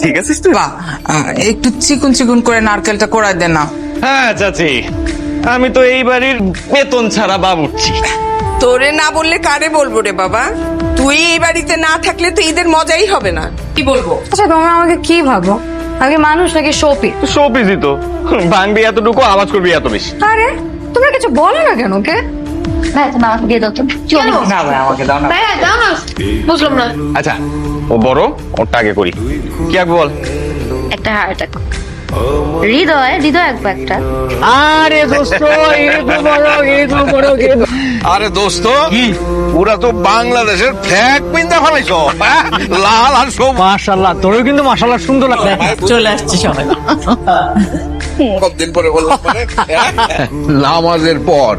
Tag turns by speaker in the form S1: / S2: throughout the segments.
S1: ঠিক আছিস তুই?
S2: বাহ, একটু চিকুন চিকুন করে নারকেলটা কোড়াই দে না।
S1: হ্যাঁ চাচি, আমি তো এই বাড়ির বেতন ছাড়া বাবুর্চি।
S3: তোরে না বললে কারে বলবো রে বাবা? তুই এই বাড়িতে না থাকলে তো ঈদের মজাই হবে না। কি বলবো?
S4: আচ্ছা তোমরা আমাকে কি ভাবো? আগে মানুষ নাকি শোপি?
S1: শোপিসই তো, ভাঙবি এতটুকু, আওয়াজ করবি এত বেশি।
S4: আরে তোমরা কিছু বলো না কেন? কে
S5: ভাই তুমি আমাকে দিয়ে দাও তো।
S2: না ভাই, আমাকে দাও না।
S5: ভাই দাও না, বুঝলাম না।
S1: আচ্ছা, ও বড়, ওরটা আগে করি। কি আগে বল?
S5: একটা হার্ট অ্যাটাক। হৃদয় হৃদয় একটা।
S1: আরে দোস্ত,
S6: আরে দোস্ত, ওরা তো বাংলাদেশের ফ্ল্যাগ পিন্দা ফেলাইছ, লাল আর সব।
S7: মাশাআল্লাহ, তোরও কিন্তু মাশাআল্লাহ সুন্দর লাগছে।
S2: চলে আসছি সবাই।
S6: কতদিন পরে বললাম মানে, নামাজের পর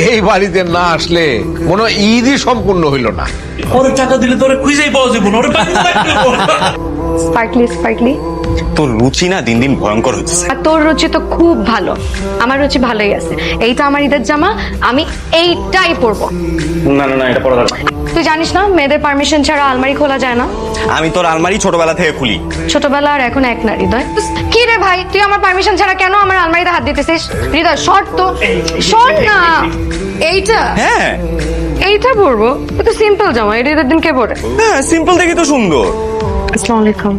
S6: এই বাড়িতে না আসলে কোনো ঈদই সম্পূর্ণ হইল না।
S7: ওর টাকা দিলে তোরে খুঁজেই পাওয়া যাবে না। ওরে
S4: স্পার্কলি স্পার্কলি।
S1: তোর রুচি না দিন দিন ভয়ঙ্কর হচ্ছে।
S4: আর তোর রুচি তো খুব ভালো, আমার রুচি ভালোই আছে। এইটা আমার ঈদের জামা, আমি এইটাই পরবো।
S1: না না না, এটা পড়া যাবে না।
S4: তুই জানিস না মেয়েদের পারমিশন ছাড়া আলমারি খোলা যায় না?
S1: আমি তোর আলমারি ছোটবেলা থেকে খুলি।
S4: ছোটবেলা আর এখন এক না হৃদয়। কি রে ভাই, তুই আমার পারমিশন ছাড়া কেন আমার আলমারিতে হাত দিতেছিস? হৃদয় শর্ট তো, শর্ট না। এইটা
S1: হ্যাঁ
S4: এইটা পরবো, তো সিম্পল জামা। এটা ঈদের দিন কে পরে?
S1: হ্যাঁ, সিম্পল দেখি তো সুন্দর।
S4: আসসালামু আলাইকুম।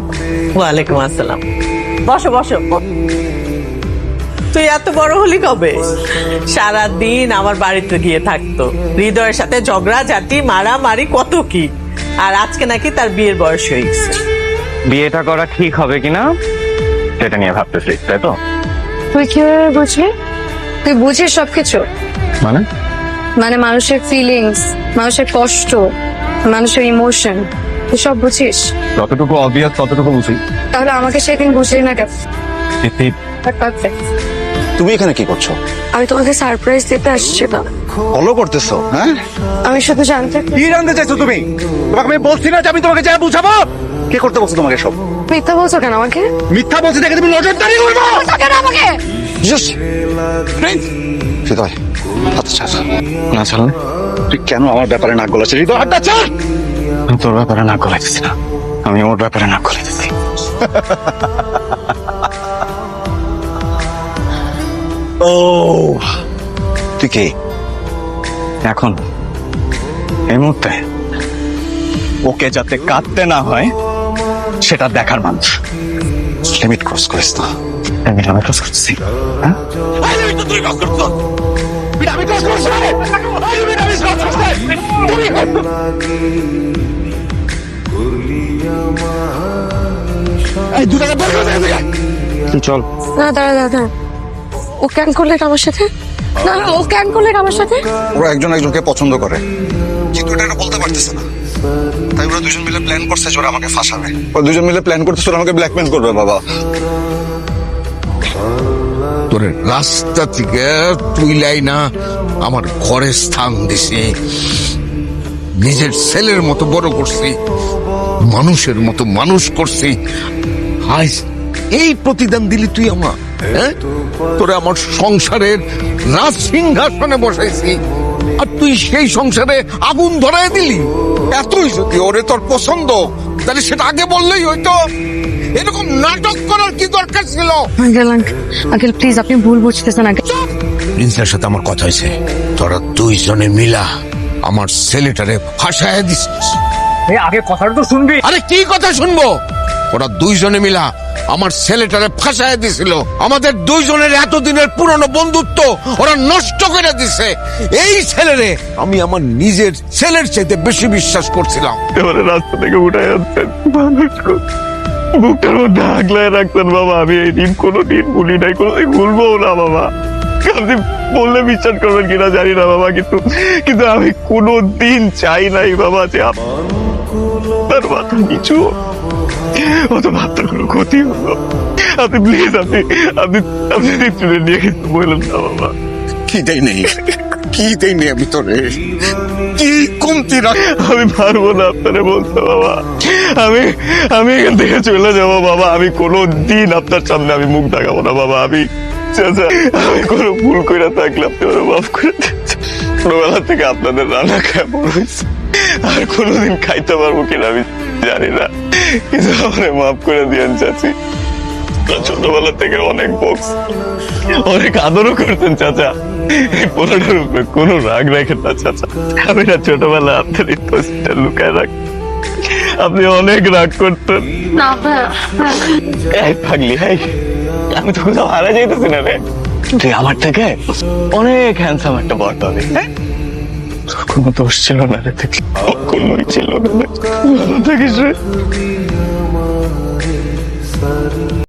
S3: ওয়ালাইকুম আসসালাম। বসো বসো। তুই এত বড় হলি কবে? সারাদিন আমার বাড়িতে গিয়ে থাকতো, হৃদয়ের সাথে ঝগড়া ঝাঁটি মারামারি কত কি। আর আজকে নাকি তার বিয়ের বয়স হয়ে গেছে।
S1: বিয়েটা করা ঠিক হবে কিনা সেটা নিয়ে ভাবতেছি, তাই তো?
S4: তুই কিভাবে বুঝলি? তুই বুঝিস সবকিছু?
S1: মানে
S4: মানে মানুষের ফিলিংস, মানুষের কষ্ট, মানুষের ইমোশন, তুই সব বুঝিস?
S1: যতটুকু অবভিয়াস ততটুকু বুঝি।
S4: তাহলে আমাকে সেদিন বুঝলি না কেন? Perfect.
S8: তুমি এখানে কি করছো?
S4: আমি তোমাকে সারপ্রাইজ দিতে আসছিলাম।
S8: ফলো করতেছো? হ্যাঁ,
S4: আমি শুধু জানতে,
S8: কি জানতে চাইছো তুমি? তোমাকে আমি বলছি না যে আমি তোমাকে যা বুঝাবো? কে করতে বলছো তোমাকে সব?
S4: মিথ্যা বলছো কেন আমাকে?
S8: মিথ্যা বলছি দেখে তুমি নজরদারি করবো
S4: কেন আমাকে?
S8: জাস্ট ফ্রেন্ড হৃদয়, হাত ছাড়।
S1: না ছাড়লে
S8: তুই কেন আমার ব্যাপারে নাক গলাচ্ছিস? হৃদয়, হাতটা ছাড়।
S1: আমি তোর ব্যাপারে নাক গলাইতেছি না, আমি ওর ব্যাপারে নাক গলাইতেছি।
S8: ও তুই কে
S1: এখন এই মুহূর্তে ওকে যাতে কাঁদতে না হয় সেটা দেখার মানুষ।
S8: লিমিট ক্রস করিস না।
S1: আমি ক্রস করতেছি। হ্যাঁ, চল।
S4: না দাঁড়া দাঁড়া, ও কেন করলে আমার সাথে? না ও কেন করলে আমার সাথে?
S8: ওরা একজন একজনকে পছন্দ করে, কিন্তু এটা বলতে পারতেছে না। তাই ওরা দুজন মিলে প্ল্যান করছে যে ওরা আমাকে ফাঁসাবে। ওরা দুজন মিলে প্ল্যান করতেছে ওরা আমাকে ব্ল্যাকমেল করবে। বাবা,
S6: তোর রাস্তা থেকে তুইলাই না আমার ঘরে স্থান দিছি, নিজের ছেলের মতো বড় করছি, মানুষের মতো মানুষ করছি। আজ এই প্রতিদান দিলি তুই আমার? হ্যাঁ, তোরে আমার সংসারের রাজ সিংহাসনে বসাইছি, আর তুই সেই সংসারে আগুন ধরায় দিলি। এতই যদি ওরে তোর পছন্দ, তাহলে সেটা আগে বললেই হয়তো। এরকম নাটক করার কি দরকার ছিল?
S4: আঙ্কেল আঙ্কেল প্লিজ, আপনি ভুল বুঝতেছেন আঙ্কেল।
S6: প্রিন্সের সাথে আমার কথা হয়েছে, তোরা দুইজনে মিলা আমার ছেলেটারে ফাঁসায় দিছিস।
S7: আগে কথাটা তো শুনবি।
S6: আরে কি কথা শুনবো? ওরা দুইজনে মিলা আমার ছেলেটারে ফাঁসায় দিছিল। আমাদের দুইজনের এতদিনের পুরনো বন্ধুত্ব ওরা নষ্ট করে দিছে। এই ছেলেরে আমি আমার নিজের ছেলের চাইতে বেশি বিশ্বাস করছিলাম।
S1: এবারে রাস্তা থেকে উঠাই আনতেন, মানুষ বুকটার মধ্যে আগলায় রাখতেন। বাবা, আমি এই দিন কোনোদিন ভুলি নাই, কোনোদিন ভুলবো না বাবা। আপনি বললে বিশ্বাস করবেন কিনা জানি না বাবা, কিন্তু আমি কোনোদিন চাই নাই বাবা যে আপনার মাথা নিচু অত ভাবতে কোনো ক্ষতি হলো। আপনি প্লিজ আপনি আপনি আপনি তুলে নিয়ে কিন্তু বললেন না বাবা।
S6: কি দেই নেই, কি দেই নেই আমি তোরে? কি কমতি রাখ?
S1: আমি পারবো না আপনারে বলতে বাবা। আমি এখান থেকে চলে যাবো বাবা। আমি কোনো দিন আপনার সামনে আমি মুখ দেখাবো না বাবা। আমি কোনো ভুল করে থাকলে আপনি ওরা মাফ করে দেন। ছোটবেলা থেকে আপনাদের রান্না খায় বড় হয়েছে, আর কোনোদিন খাইতে পারবো কিনা আমি জানি না, কিন্তু আমারে মাফ করে দিয়েন চাচি। ছোটবেলা থেকে অনেক বক্স, অনেক আদরও করতেন চাচা। এই পোলাটার উপরে কোনো রাগ রাখেন না চাচা। আমি না ছোটবেলা আপনার এই পোস্টটা লুকায় রাখ, আপনি অনেক রাগ করতেন।
S5: না ভাইয়া,
S1: এই পাগলি, এই আমি তো কোথাও হারা যাইতেছি না রে। তুই আমার থেকে অনেক হ্যান্ডসাম একটা বর পাবি। তোর কোনো দোষ ছিল না রে, কোনোই ছিল না। ভালো থাকিস রে।